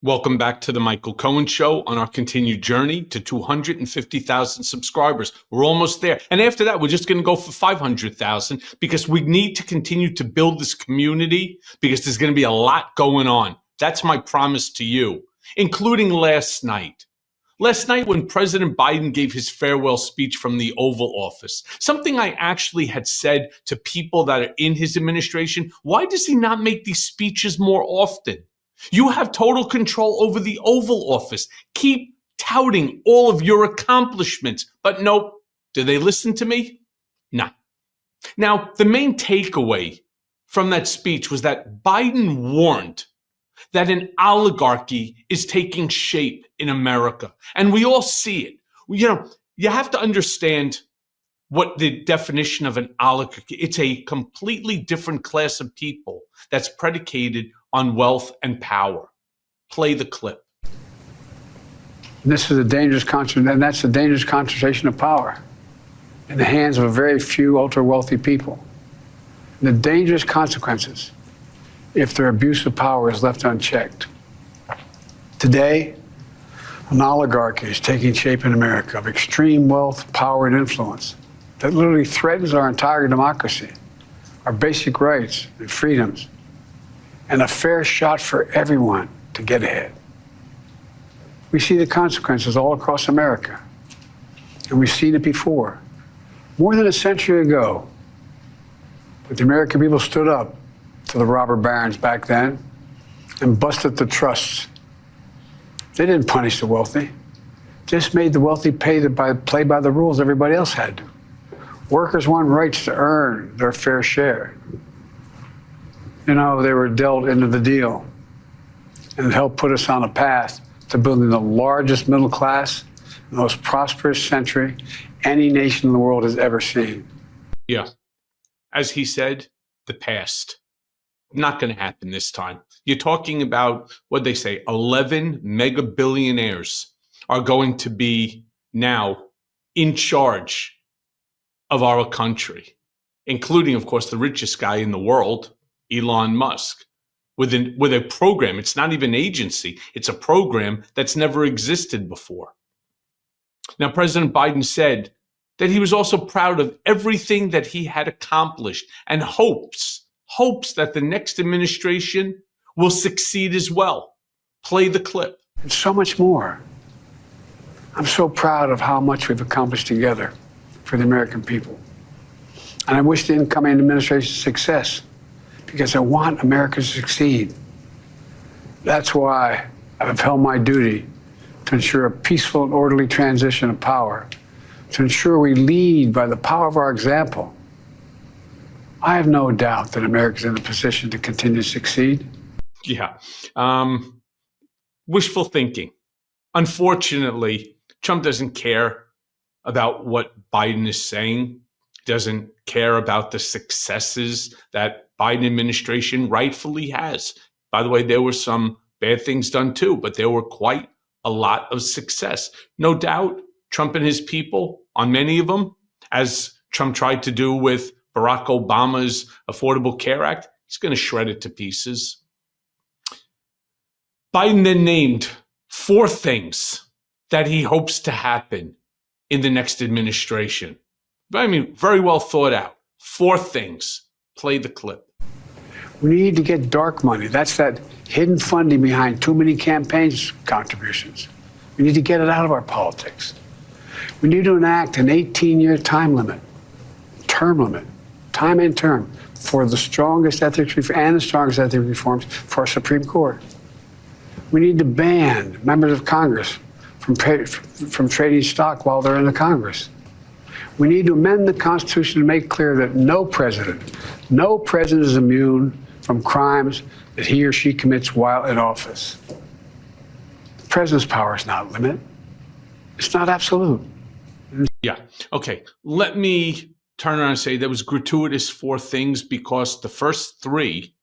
Welcome back to the Michael Cohen Show on our continued journey to 250,000 subscribers. We're almost there. And after that, we're just going to go for 500,000 because we need to continue to build this community because there's going to be a lot going on. That's my promise to you, including last night. Last night when President Biden gave his farewell speech from the Oval Office, something I actually had said to people that are in his administration, why does he not make these speeches more often? You have total control over the Oval Office. Keep touting all of your accomplishments. But nope. Do they listen to me? No. Now, the main takeaway from that speech was that Biden warned that an oligarchy is taking shape in America. And we all see it. You have to understand what the definition of an oligarchy. It's a completely different class of people that's predicated on wealth and power. Play the clip. This is a dangerous concentration, and that's a dangerous concentration of power in the hands of a very few ultra-wealthy people. And the dangerous consequences if their abuse of power is left unchecked. Today, an oligarchy is taking shape in America of extreme wealth, power, and influence that literally threatens our entire democracy, our basic rights and freedoms, and a fair shot for everyone to get ahead. We see the consequences all across America, and we've seen it before. More than a century ago, but the American people stood up to the robber barons back then and busted the trusts. They didn't punish the wealthy, just made the wealthy play by the rules everybody else had to. Workers want rights to earn their fair share. They were dealt into the deal, and it helped put us on a path to building the largest middle class, the most prosperous century any nation in the world has ever seen. Yeah. As he said, the past. Not going to happen this time. You're talking about, what they say, 11 mega billionaires are going to be now in charge of our country, including, of course, the richest guy in the world, Elon Musk, with a program. It's not even agency. It's a program that's never existed before. Now, President Biden said that he was also proud of everything that he had accomplished and hopes that the next administration will succeed as well. Play the clip. And so much more. I'm so proud of how much we've accomplished together for the American people. And I wish the incoming administration success, because I want America to succeed. That's why I've held my duty to ensure a peaceful and orderly transition of power, to ensure we lead by the power of our example. I have no doubt that America's in a position to continue to succeed. Yeah. Wishful thinking. Unfortunately, Trump doesn't care about what Biden is saying, doesn't care about the successes that Biden administration rightfully has. By the way, there were some bad things done too, but there were quite a lot of success. No doubt, Trump and his people, on many of them, as Trump tried to do with Barack Obama's Affordable Care Act, he's going to shred it to pieces. Biden then named 4 things that he hopes to happen in the next administration. I mean, very well thought out. 4 things. Play the clip. We need to get dark money. That's that hidden funding behind too many campaigns contributions. We need to get it out of our politics. We need to enact an 18-year time limit, time and term, for the strongest ethics reforms for our Supreme Court. We need to ban members of Congress from trading stock while they're in the Congress. We need to amend the Constitution to make clear that no president is immune from crimes that he or she commits while in office. The president's power is not limited. It's not absolute. Yeah. Okay. Let me turn around and say there was gratuitous 4 things because the first 3,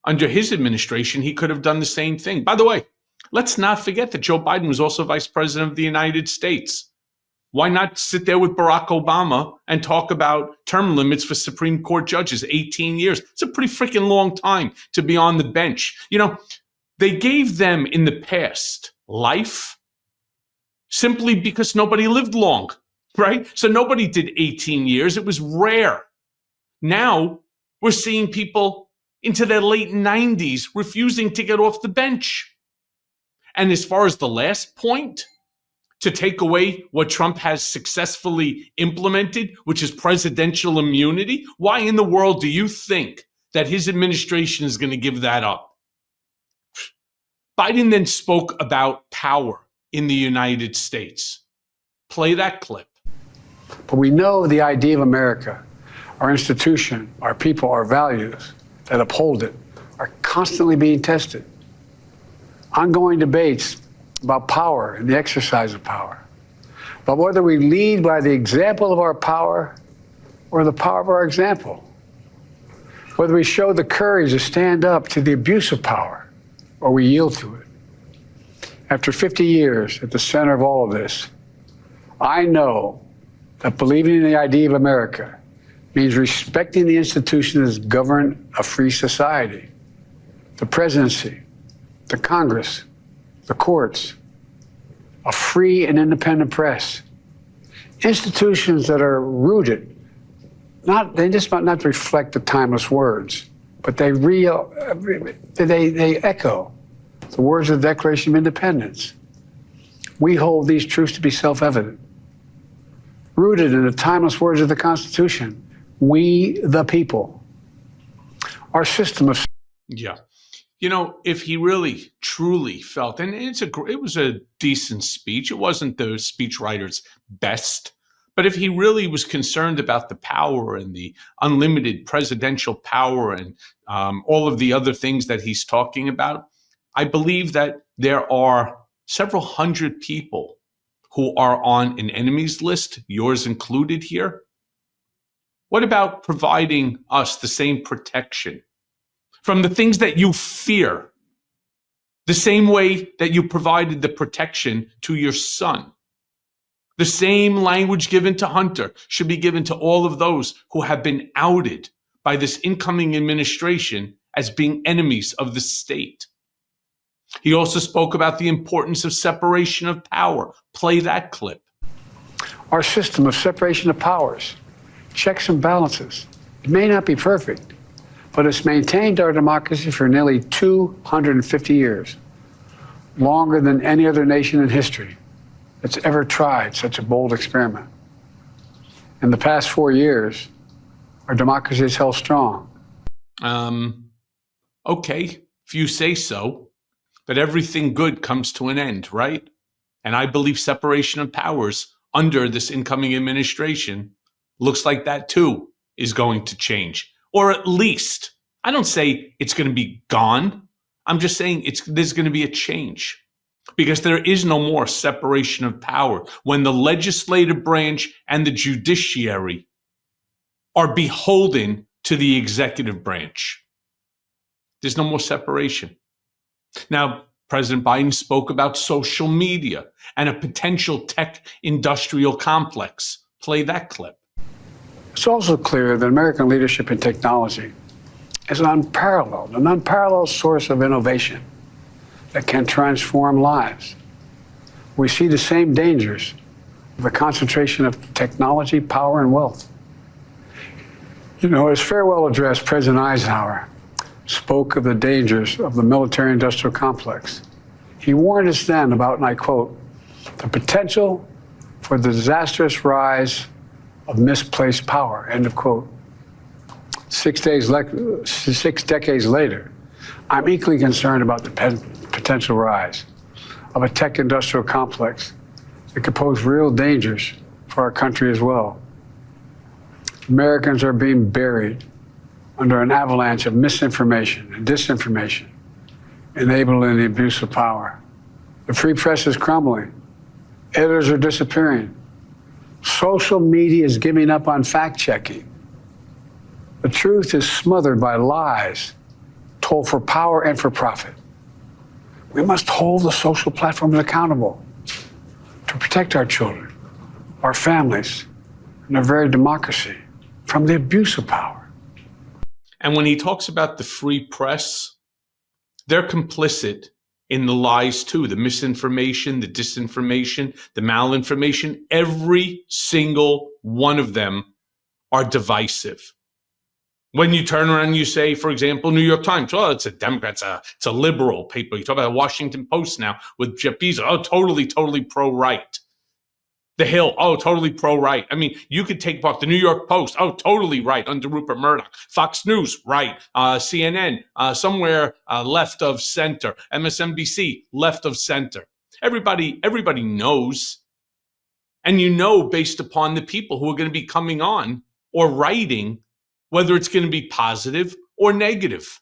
under his administration, he could have done the same thing. By the way, let's not forget that Joe Biden was also vice president of the United States. Why not sit there with Barack Obama and talk about term limits for Supreme Court judges, 18 years? It's a pretty freaking long time to be on the bench. They gave them in the past life simply because nobody lived long, right? So nobody did 18 years. It was rare. Now we're seeing people into their late 90s refusing to get off the bench. And as far as the last point, to take away what Trump has successfully implemented, which is presidential immunity, why in the world do you think that his administration is going to give that up? Biden then spoke about power in the United States. Play that clip. But we know the idea of America, our institution, our people, our values that uphold it are constantly being tested. Ongoing debates about power and the exercise of power, but whether we lead by the example of our power or the power of our example, whether we show the courage to stand up to the abuse of power or we yield to it. After 50 years at the center of all of this, I know that believing in the idea of America means respecting the institutions that govern a free society, the presidency, the Congress, the courts, a free and independent press, institutions that are rooted, they just might not reflect the timeless words, but they echo the words of the Declaration of Independence. We hold these truths to be self-evident. Rooted in the timeless words of the Constitution, we the people. Our system of... Yeah. You know, if he really, truly felt, and it was a decent speech. It wasn't the speechwriter's best. But if he really was concerned about the power and the unlimited presidential power and all of the other things that he's talking about, I believe that there are several hundred people who are on an enemies list, yours included here. What about providing us the same protection from the things that you fear, the same way that you provided the protection to your son? The same language given to Hunter should be given to all of those who have been outed by this incoming administration as being enemies of the state. He also spoke about the importance of separation of power. Play that clip. Our system of separation of powers, checks and balances, it may not be perfect, but it's maintained our democracy for nearly 250 years, longer than any other nation in history that's ever tried such a bold experiment. In the past 4 years, our democracy has held strong. Okay, if you say so, but everything good comes to an end, right? And I believe separation of powers under this incoming administration looks like that too is going to change. Or at least, I don't say it's going to be gone. I'm just saying there's going to be a change. Because there is no more separation of power when the legislative branch and the judiciary are beholden to the executive branch. There's no more separation. Now, President Biden spoke about social media and a potential tech industrial complex. Play that clip. It's also clear that American leadership in technology is an unparalleled source of innovation that can transform lives. We see the same dangers of the concentration of technology, power, and wealth. You know, his farewell address, President Eisenhower spoke of the dangers of the military-industrial complex. He warned us then about, and I quote, the potential for the disastrous rise of misplaced power, end of quote. 6 decades later, I'm equally concerned about the potential rise of a tech industrial complex that could pose real dangers for our country as well. Americans are being buried under an avalanche of misinformation and disinformation, enabling the abuse of power. The free press is crumbling. Editors are disappearing. Social media is giving up on fact-checking. The truth is smothered by lies told for power and for profit. We must hold the social platforms accountable to protect our children, our families, and our very democracy from the abuse of power. And when he talks about the free press, they're complicit in the lies too, the misinformation, the disinformation, the malinformation. Every single one of them are divisive. When you turn around and you say, for example, New York Times, well, it's a Democrat, it's a liberal paper. You talk about the Washington Post now with Jeff Bezos, oh, totally pro-right. The Hill, oh, totally pro-right. I mean, you could take apart the New York Post, oh, totally right, under Rupert Murdoch. Fox News, right. CNN, somewhere left of center. MSNBC, left of center. Everybody knows. And you know, based upon the people who are going to be coming on or writing, whether it's going to be positive or negative.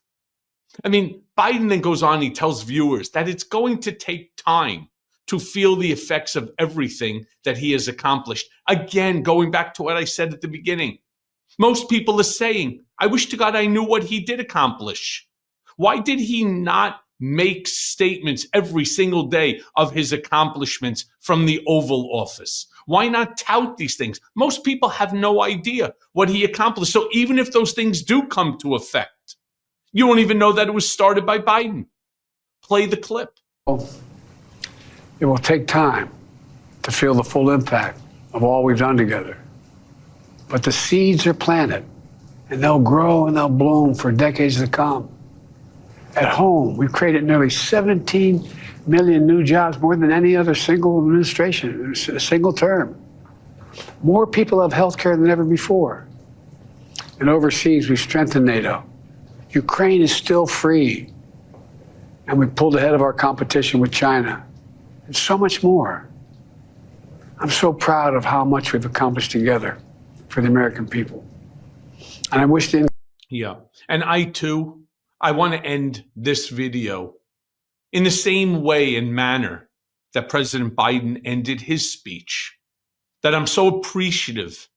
I mean, Biden then goes on, he tells viewers that it's going to take time to feel the effects of everything that he has accomplished. Again, going back to what I said at the beginning, most people are saying, I wish to God I knew what he did accomplish. Why did he not make statements every single day of his accomplishments from the Oval Office? Why not tout these things? Most people have no idea what he accomplished. So even if those things do come to effect, you won't even know that it was started by Biden. Play the clip. It will take time to feel the full impact of all we've done together. But the seeds are planted, and they'll grow and they'll bloom for decades to come. At home, we've created nearly 17 million new jobs, more than any other single administration, a single term. More people have health care than ever before. And overseas, we've strengthened NATO. Ukraine is still free. And we pulled ahead of our competition with China. And so much more. I'm so proud of how much we've accomplished together for the American people. And I wish the... Yeah. And I want to end this video in the same way and manner that President Biden ended his speech, that I'm so appreciative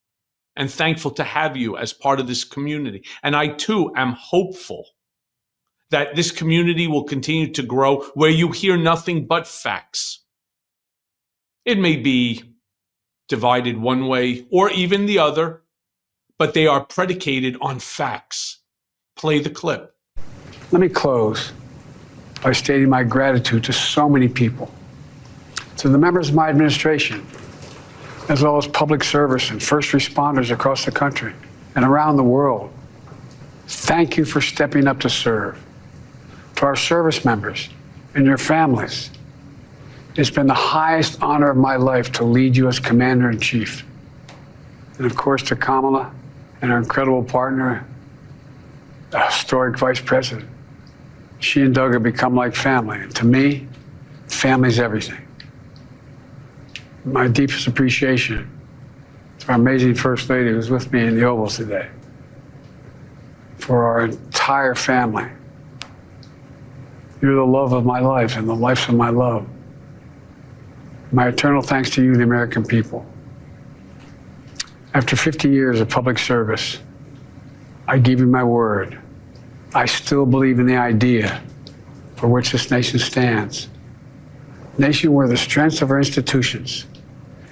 and thankful to have you as part of this community. And I too am hopeful that this community will continue to grow where you hear nothing but facts. It may be divided one way or even the other, but they are predicated on facts. Play the clip. Let me close by stating my gratitude to so many people, to the members of my administration, as well as public service and first responders across the country and around the world. Thank you for stepping up to serve. To our service members and your families, it's been the highest honor of my life to lead you as Commander-in-Chief. And of course, to Kamala and our incredible partner, the historic Vice President. She and Doug have become like family. And to me, family's everything. My deepest appreciation to our amazing First Lady who's with me in the Oval today. For our entire family. You're the love of my life and the life of my love. My eternal thanks to you, the American people. After 50 years of public service, I give you my word. I still believe in the idea for which this nation stands. A nation where the strengths of our institutions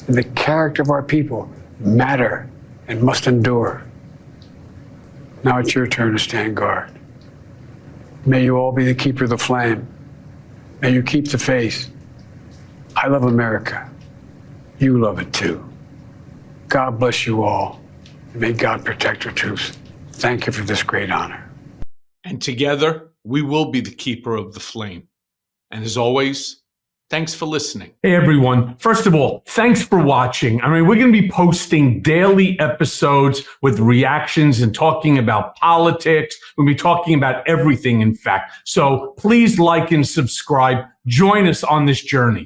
and the character of our people matter and must endure. Now it's your turn to stand guard. May you all be the keeper of the flame. May you keep the faith. I love America. You love it too. God bless you all. And may God protect our troops. Thank you for this great honor. And together, we will be the keeper of the flame. And as always, thanks for listening. Hey, everyone. First of all, thanks for watching. I mean, we're going to be posting daily episodes with reactions and talking about politics. We'll be talking about everything, in fact. So please like and subscribe. Join us on this journey.